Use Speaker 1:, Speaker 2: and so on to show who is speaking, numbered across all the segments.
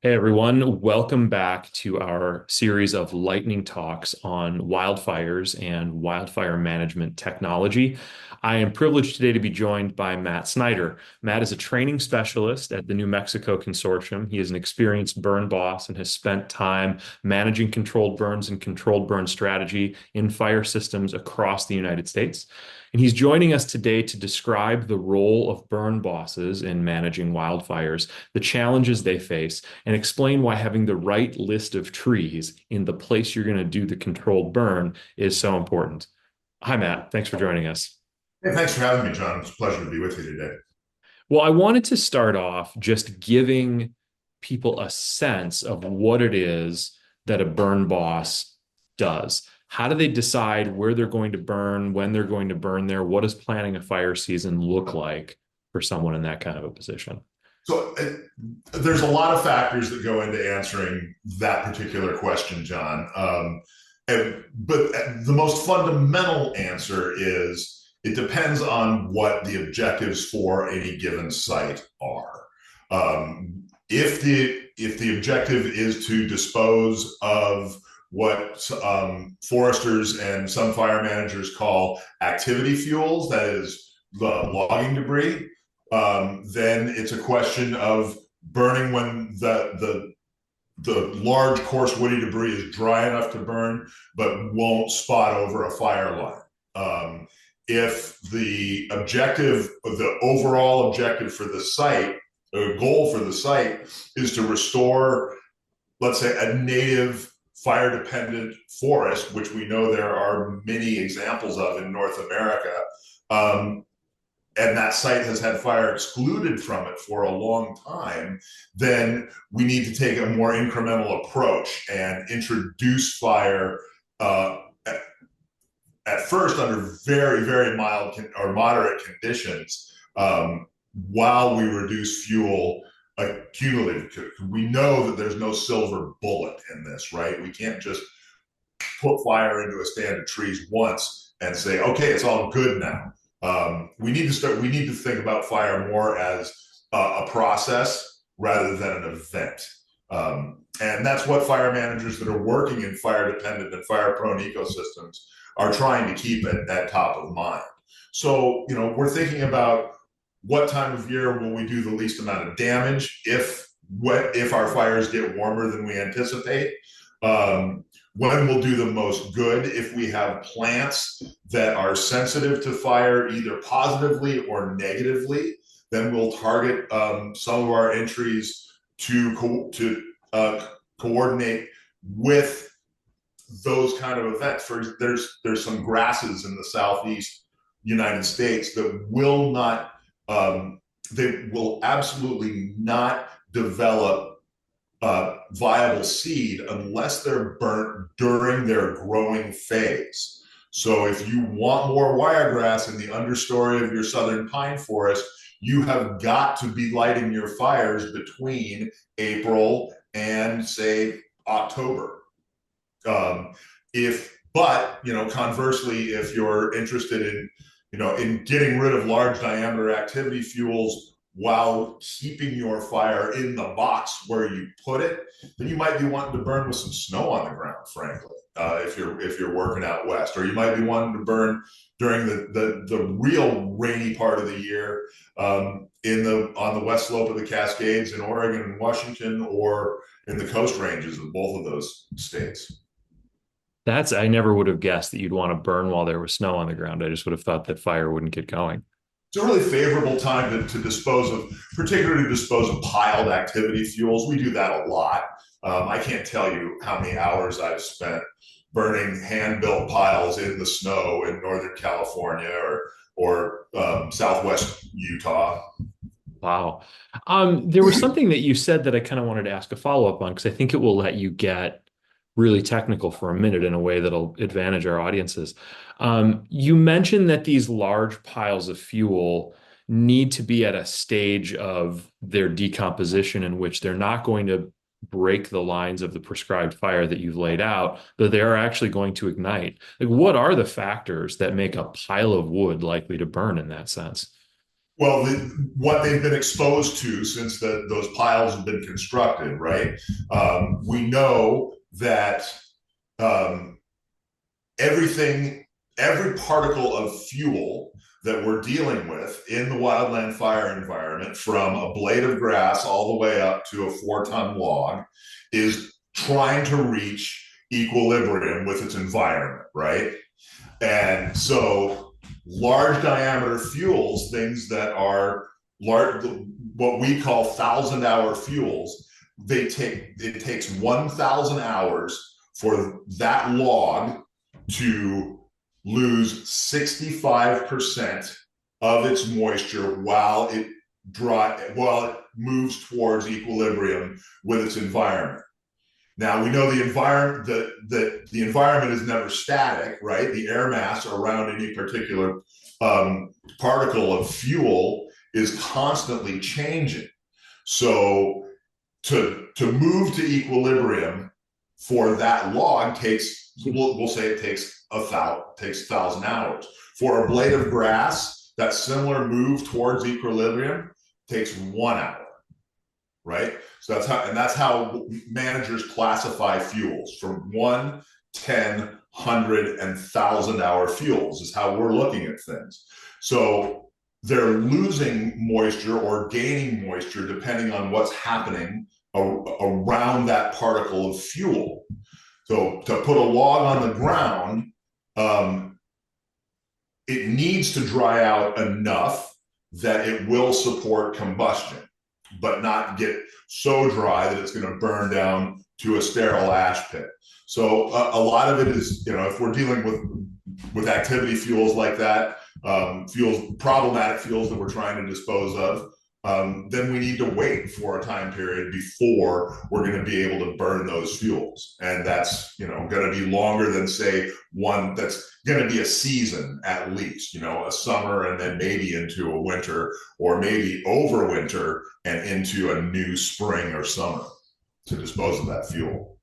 Speaker 1: Hey everyone, welcome back to our series of lightning talks on wildfires and wildfire management technology. I am privileged today to be joined by Matt Snider. Matt is a training specialist at the New Mexico Consortium. He is an experienced burn boss and has spent time managing controlled burns and controlled burn strategy in fire systems across the United States. And he's joining us today to describe the role of burn bosses in managing wildfires, the challenges they face, and explain why having the right list of trees in the place you're going to do the controlled burn is so important. Hi, Matt. Thanks for joining us.
Speaker 2: Hey, thanks for having me, John. It's a pleasure to be with you today.
Speaker 1: Well, I wanted to start off just giving people a sense of what it is that a burn boss does. How do they decide where they're going to burn, when they're going to burn there? What does planning a fire season look like for someone in that kind of a position?
Speaker 2: So there's a lot of factors that go into answering that particular question, John. But the most fundamental answer is it depends on what the objectives for any given site are. If the objective is to dispose of what foresters and some fire managers call activity fuels, that is logging debris, then it's a question of burning when the large coarse woody debris is dry enough to burn, but won't spot over a fire line. If the objective, the overall objective for the site, the goal for the site is to restore, let's say, a native fire dependent forest, which we know there are many examples of in North America, and that site has had fire excluded from it for a long time, then we need to take a more incremental approach and introduce fire at first under very, very mild or moderate conditions while we reduce fuel cumulatively. We know that there's no silver bullet in this, right? We can't just put fire into a stand of trees once and say, okay, it's all good now. We need to think about fire more as a process rather than an event. And that's what fire managers that are working in fire dependent and fire prone ecosystems are trying to keep at top of mind. So, we're thinking about what time of year will we do the least amount of damage if our fires get warmer than we anticipate. When we'll do the most good if we have plants that are sensitive to fire either positively or negatively, then we'll target some of our entries to coordinate with those kind of events. There's some grasses in the southeast United States that will not they will absolutely not develop viable seed unless they're burnt during their growing phase. So if you want more wiregrass in the understory of your southern pine forest, you have got to be lighting your fires between April and, say, October. Conversely, if you're interested in getting rid of large diameter activity fuels while keeping your fire in the box where you put it, then you might be wanting to burn with some snow on the ground, frankly, if you're working out west, or you might be wanting to burn during the real rainy part of the year on the west slope of the Cascades in Oregon and Washington, or in the Coast Ranges of both of those states.
Speaker 1: I never would have guessed that you'd want to burn while there was snow on the ground. I just would have thought that fire wouldn't get going.
Speaker 2: It's a really favorable time to particularly dispose of piled activity fuels. We do that a lot. I can't tell you how many hours I've spent burning hand-built piles in the snow in Northern California or Southwest Utah.
Speaker 1: Wow. There was something that you said that I kind of wanted to ask a follow-up on because I think it will let you get really technical for a minute in a way that'll advantage our audiences. You mentioned that these large piles of fuel need to be at a stage of their decomposition in which they're not going to break the lines of the prescribed fire that you've laid out, but they are actually going to ignite. Like, what are the factors that make a pile of wood likely to burn in that sense?
Speaker 2: Well, what they've been exposed to since those piles have been constructed, right? We know that um, everything, every particle of fuel that we're dealing with in the wildland fire environment, from a blade of grass all the way up to a 4-ton log, is trying to reach equilibrium with its environment, right? And so large diameter fuels, things that are large, what we call 1,000-hour fuels, it takes 1,000 hours for that log to lose 65% of its moisture while it moves towards equilibrium with its environment. Now we know the environment that the environment is never static, right? The air mass around any particular particle of fuel is constantly changing. So to move to equilibrium for that log takes, we'll say it takes 1,000 hours. For a blade of grass, that similar move towards equilibrium takes 1 hour, right? So that's how managers classify fuels, from 1, 10, 100, and 1,000-hour fuels is how we're looking at things. So they're losing moisture or gaining moisture depending on what's happening around that particle of fuel. So to put a log on the ground, it needs to dry out enough that it will support combustion, but not get so dry that it's going to burn down to a sterile ash pit. So a lot of it is, if we're dealing with activity fuels like that, problematic fuels that we're trying to dispose of, then we need to wait for a time period before we're going to be able to burn those fuels. And that's, going to be longer than, say, one that's going to be a season at least, a summer and then maybe into a winter, or maybe over winter and into a new spring or summer to dispose of that fuel.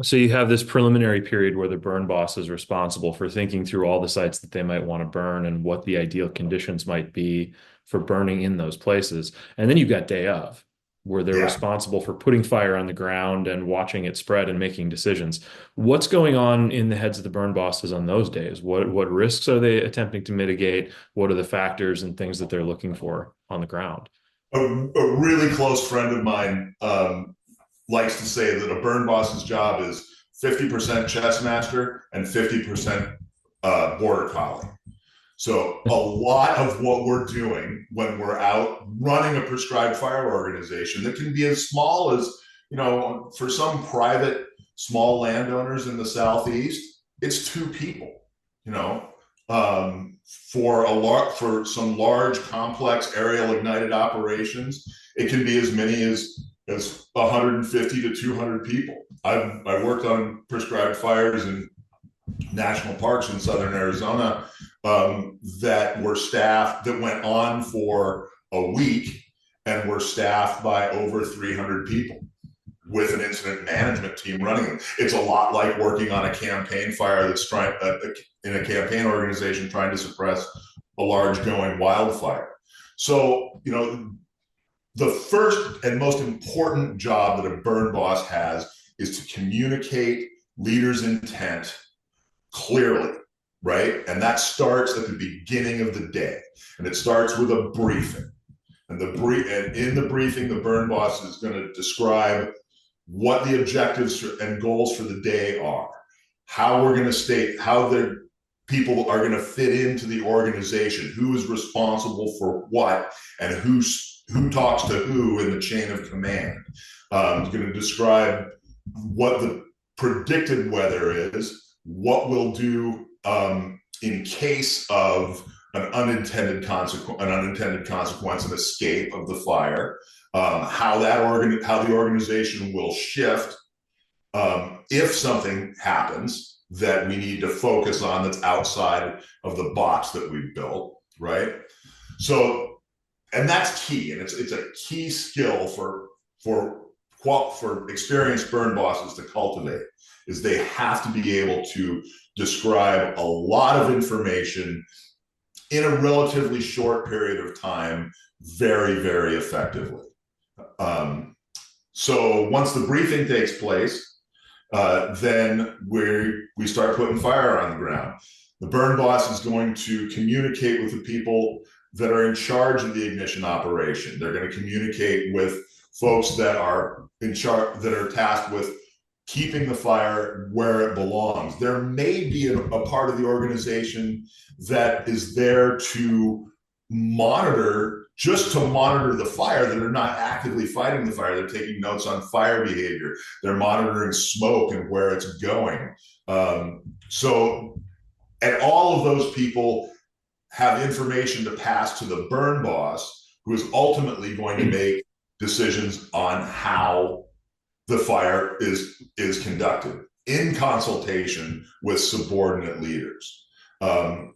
Speaker 1: So you have this preliminary period where the burn boss is responsible for thinking through all the sites that they might want to burn and what the ideal conditions might be for burning in those places. And then you've got day of, where they're
Speaker 2: Yeah.
Speaker 1: responsible for putting fire on the ground and watching it spread and making decisions. What's going on in the heads of the burn bosses on those days? What risks are they attempting to mitigate? What are the factors and things that they're looking for on the ground?
Speaker 2: A really close friend of mine likes to say that a burn boss's job is 50% chess master and 50% border collie. So a lot of what we're doing when we're out running a prescribed fire organization, that can be as small as, for some private small landowners in the Southeast, it's 2 people, for some large complex aerial ignited operations, it can be as many as 150 to 200 people. I worked on prescribed fires in national parks in southern Arizona that went on for a week and were staffed by over 300 people with an incident management team running them. It's a lot like working on a campaign fire that's in a campaign organization trying to suppress a large going wildfire. So, the first and most important job that a burn boss has is to communicate leaders' intent clearly, right? And that starts at the beginning of the day. And it starts with a briefing. And in the briefing, the burn boss is going to describe what the objectives and goals for the day are, how the people are going to fit into the organization, who is responsible for what, and who talks to who in the chain of command. It's going to describe what the predicted weather is, what we'll do in case of an unintended consequence, an escape of the fire, how the organization will shift if something happens that we need to focus on that's outside of the box that we've built, right? So, and that's key, and it's a key skill for experienced burn bosses to cultivate, is they have to be able to describe a lot of information in a relatively short period of time very, very effectively. Um, so once the briefing takes place, then we start putting fire on the ground. The burn boss is going to communicate with the people that are in charge of the ignition operation. They're going to communicate with folks that are in charge, that are tasked with keeping the fire where it belongs. There may be a part of the organization that is there to monitor, just to monitor the fire, that are not actively fighting the fire. They're taking notes on fire behavior. They're monitoring smoke and where it's going. And all of those people have information to pass to the burn boss, who is ultimately going to make decisions on how the fire is conducted in consultation with subordinate leaders. And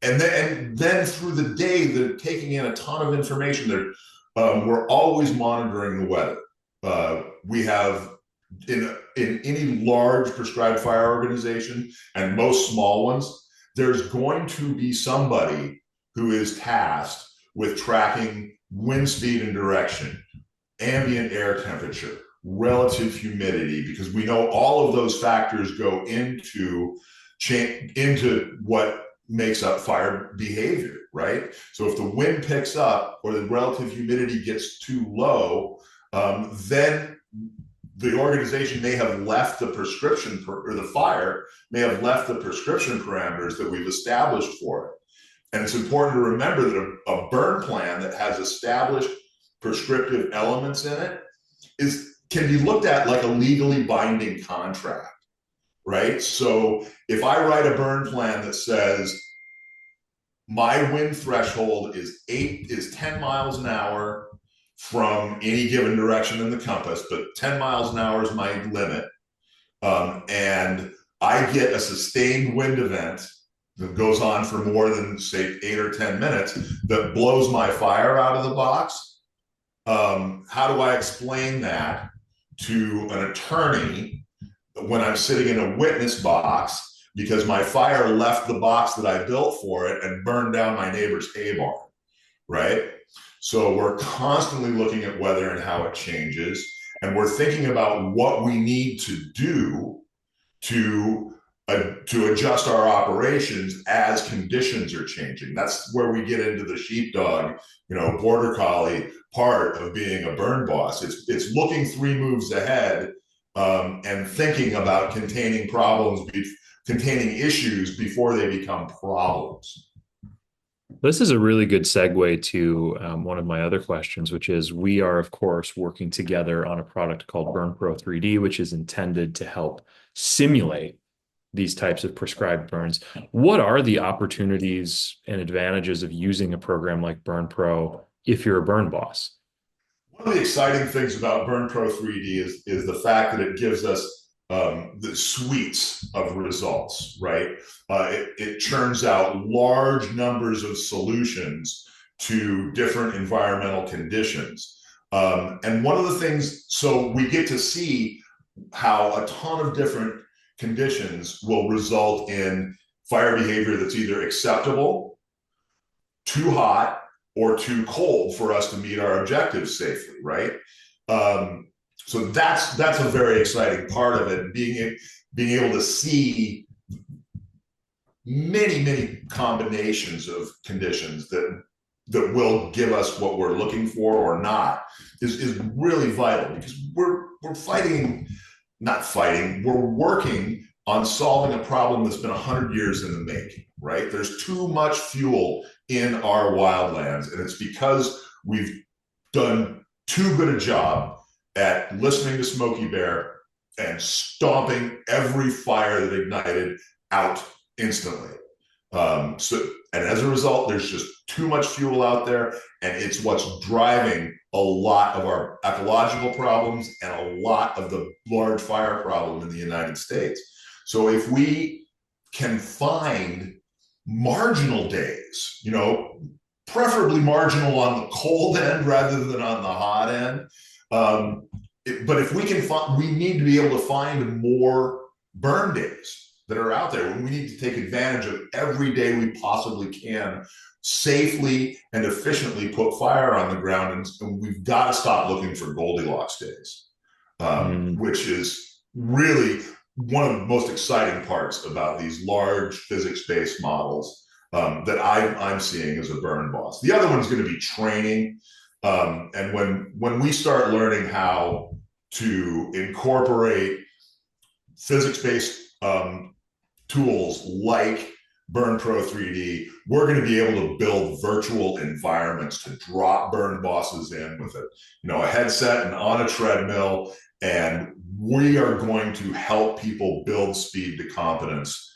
Speaker 2: then through the day, they're taking in a ton of information. We're always monitoring the weather. We have in any large prescribed fire organization, and most small ones, there's going to be somebody who is tasked with tracking wind speed and direction, ambient air temperature, relative humidity, because we know all of those factors go into what makes up fire behavior, right? So if the wind picks up or the relative humidity gets too low, then the organization may have left the prescription, or the fire may have left the prescription parameters that we've established for it. And it's important to remember that a burn plan that has established prescriptive elements in it can be looked at like a legally binding contract, right? So if I write a burn plan that says my wind threshold is 10 miles an hour from any given direction in the compass, but 10 miles an hour is my limit, and I get a sustained wind event that goes on for more than, say, 8 or 10 minutes that blows my fire out of the box, how do I explain that to an attorney when I'm sitting in a witness box because my fire left the box that I built for it and burned down my neighbor's hay barn, right? So we're constantly looking at weather and how it changes, and we're thinking about what we need to do to adjust our operations as conditions are changing. That's where we get into the sheepdog, border collie part of being a burn boss. It's looking 3 moves ahead, and thinking about containing issues before they become problems.
Speaker 1: This is a really good segue to one of my other questions, which is we are, of course, working together on a product called BurnPro 3D, which is intended to help simulate these types of prescribed burns. What are the opportunities and advantages of using a program like BurnPro if you're a burn boss?
Speaker 2: One of the exciting things about BurnPro 3D is the fact that it gives us the suites of results, right? It churns out large numbers of solutions to different environmental conditions. And one of the things, so we get to see how a ton of different conditions will result in fire behavior that's either acceptable, too hot, or too cold for us to meet our objectives safely, right? So that's a very exciting part of it, being able to see many combinations of conditions that will give us what we're looking for or not is really vital, because we're working on solving a problem that's been 100 years in the making, right? There's too much fuel in our wildlands, and it's because we've done too good a job at listening to Smokey Bear and stomping every fire that ignited out instantly. And as a result, there's just too much fuel out there, and it's what's driving a lot of our ecological problems and a lot of the large fire problem in the United States. So if we can find marginal days, preferably marginal on the cold end rather than on the hot end, but if we can find, we need to be able to find more burn days. that are out there. We need to take advantage of every day we possibly can, safely and efficiently put fire on the ground. And we've got to stop looking for Goldilocks days,
Speaker 1: Mm.
Speaker 2: which is really one of the most exciting parts about these large physics-based models that I'm seeing as a burn boss. The other one's going to be training. And when we start learning how to incorporate physics-based tools like Burn Pro 3D, we're going to be able to build virtual environments to drop burn bosses in with a headset and on a treadmill, and we are going to help people build speed to competence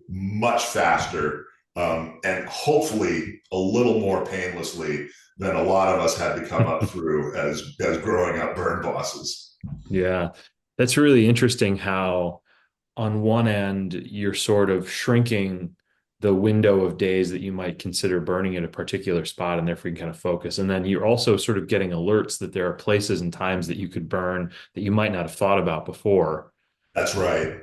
Speaker 2: much faster, and hopefully a little more painlessly than a lot of us had to come up through as growing up burn bosses.
Speaker 1: Yeah, that's really interesting how on one end you're sort of shrinking the window of days that you might consider burning at a particular spot, and therefore you can kind of focus. And then you're also sort of getting alerts that there are places and times that you could burn that you might not have thought about before.
Speaker 2: That's right.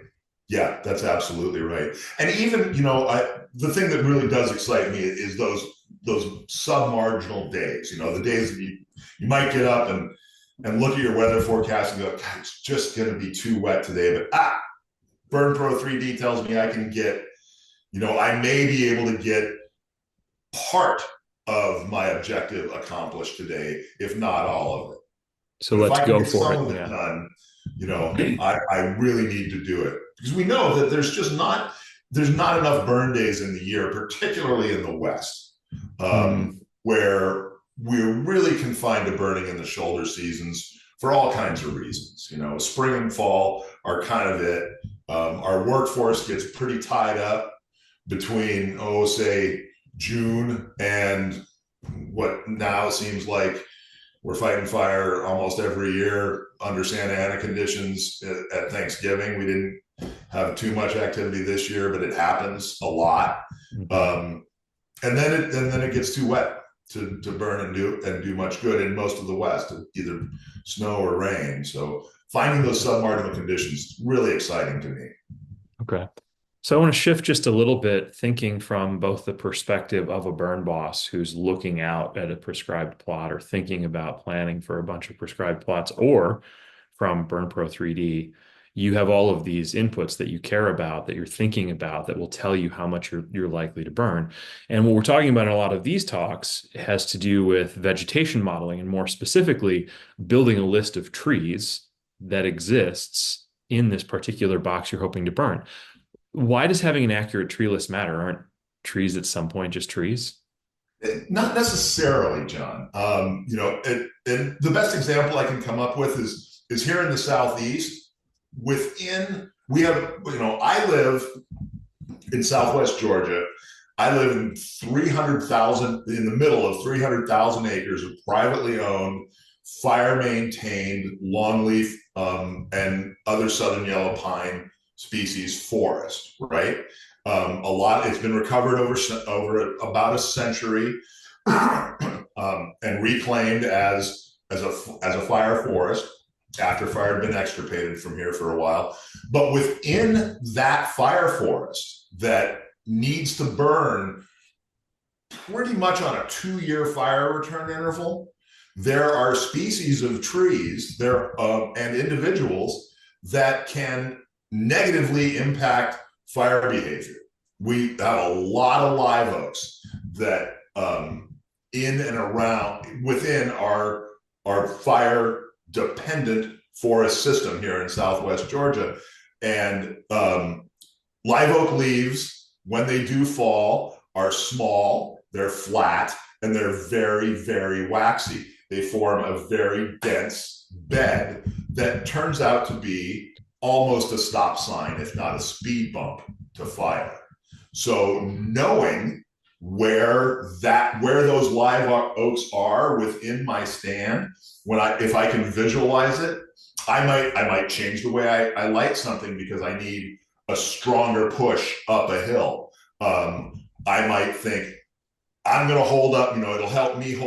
Speaker 2: Yeah, that's absolutely right. And even, the thing that really does excite me is those sub-marginal days, the days that you might get up and look at your weather forecast and go, God, it's just going to be too wet today. But Burn Pro 3D tells me I can get, I may be able to get part of my objective accomplished today, if not all of it.
Speaker 1: So
Speaker 2: But if
Speaker 1: let's
Speaker 2: I can
Speaker 1: go
Speaker 2: get
Speaker 1: for
Speaker 2: some
Speaker 1: it.
Speaker 2: of it
Speaker 1: Yeah.
Speaker 2: done, I really need to do it, because we know that there's not enough burn days in the year, particularly in the West,
Speaker 1: Mm.
Speaker 2: where we're really confined to burning in the shoulder seasons for all kinds of reasons. Spring and fall are kind of it. Our workforce gets pretty tied up between, say, June and what now seems like we're fighting fire almost every year under Santa Ana conditions at Thanksgiving. We didn't have too much activity this year, but it happens a lot.
Speaker 1: Mhm.
Speaker 2: And then it gets too wet to burn and do much good in most of the West, either snow or rain. So finding those submarginal conditions is really exciting to me.
Speaker 1: Okay. So I want to shift just a little bit, thinking from both the perspective of a burn boss who's looking out at a prescribed plot or thinking about planning for a bunch of prescribed plots, or from Burn Pro 3D. You have all of these inputs that you care about, that you're thinking about, that will tell you how much you're likely to burn. And what we're talking about in a lot of these talks has to do with vegetation modeling, and more specifically, building a list of trees that exists in this particular box you're hoping to burn. Why does having an accurate tree list matter? Aren't trees at some point just trees?
Speaker 2: Not necessarily, John. And the best example I can come up with is here in the Southeast. I live in Southwest Georgia. I live in in the middle of 300,000 acres of privately owned, fire maintained longleaf and other southern yellow pine species forest, right? It's been recovered over about a century, and reclaimed as a fire forest after fire had been extirpated from here for a while. But within that fire forest that needs to burn pretty much on a 2-year fire return interval, there are species of trees and individuals that can negatively impact fire behavior. We have a lot of live oaks that in and around within our fire dependent forest system here in Southwest Georgia. And live oak leaves, when they do fall, are small, they're flat, and they're very, very waxy. They form a very dense bed that turns out to be almost a stop sign, if not a speed bump to fire. So knowing where those live oaks are within my stand, if I can visualize it, I might change the way I light something because I need a stronger push up a hill. I might think I'm going to hold up, it'll help me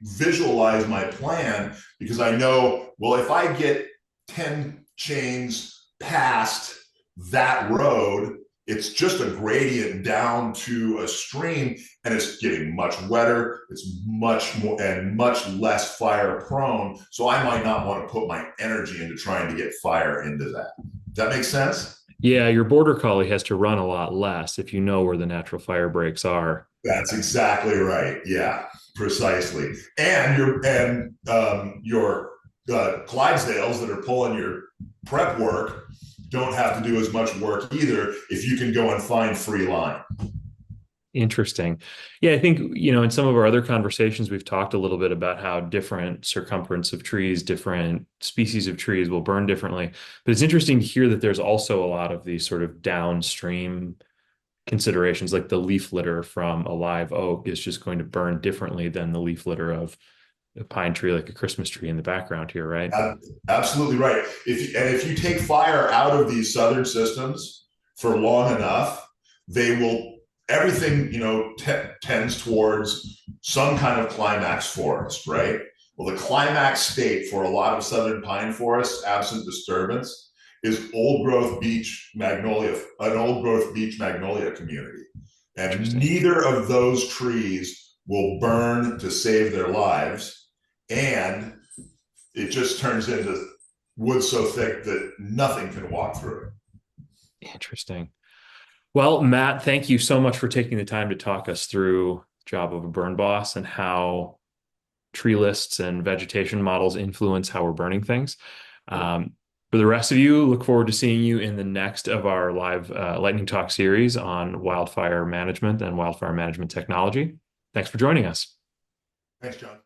Speaker 2: visualize my plan, because I know, well, if I get 10 chains past that road, it's just a gradient down to a stream, and it's getting much wetter. It's much more and much less fire prone. So I might not want to put my energy into trying to get fire into that. Does that make sense?
Speaker 1: Yeah, your border collie has to run a lot less if you know where the natural fire breaks are.
Speaker 2: That's exactly right. Yeah, precisely. And your Clydesdales that are pulling your prep work don't have to do as much work either if you can go and find free line.
Speaker 1: Interesting. Yeah, I think, in some of our other conversations, we've talked a little bit about how different circumference of trees, different species of trees will burn differently. But it's interesting to hear that there's also a lot of these sort of downstream considerations, like the leaf litter from a live oak is just going to burn differently than the leaf litter of a pine tree, like a Christmas tree in the background here, right?
Speaker 2: Absolutely right. If you take fire out of these southern systems for long enough, they will everything tends towards some kind of climax forest, right? Well, the climax state for a lot of southern pine forests, absent disturbance, is an old growth beech magnolia community. And
Speaker 1: Interesting.
Speaker 2: neither of those trees will burn to save their lives. And it just turns into wood so thick that nothing can walk through it.
Speaker 1: Interesting. Well, Matt, thank you so much for taking the time to talk us through job of a burn boss and how tree lists and vegetation models influence how we're burning things. For the rest of you, look forward to seeing you in the next of our live Lightning Talk series on wildfire management and wildfire management technology. Thanks for joining us.
Speaker 2: Thanks, John.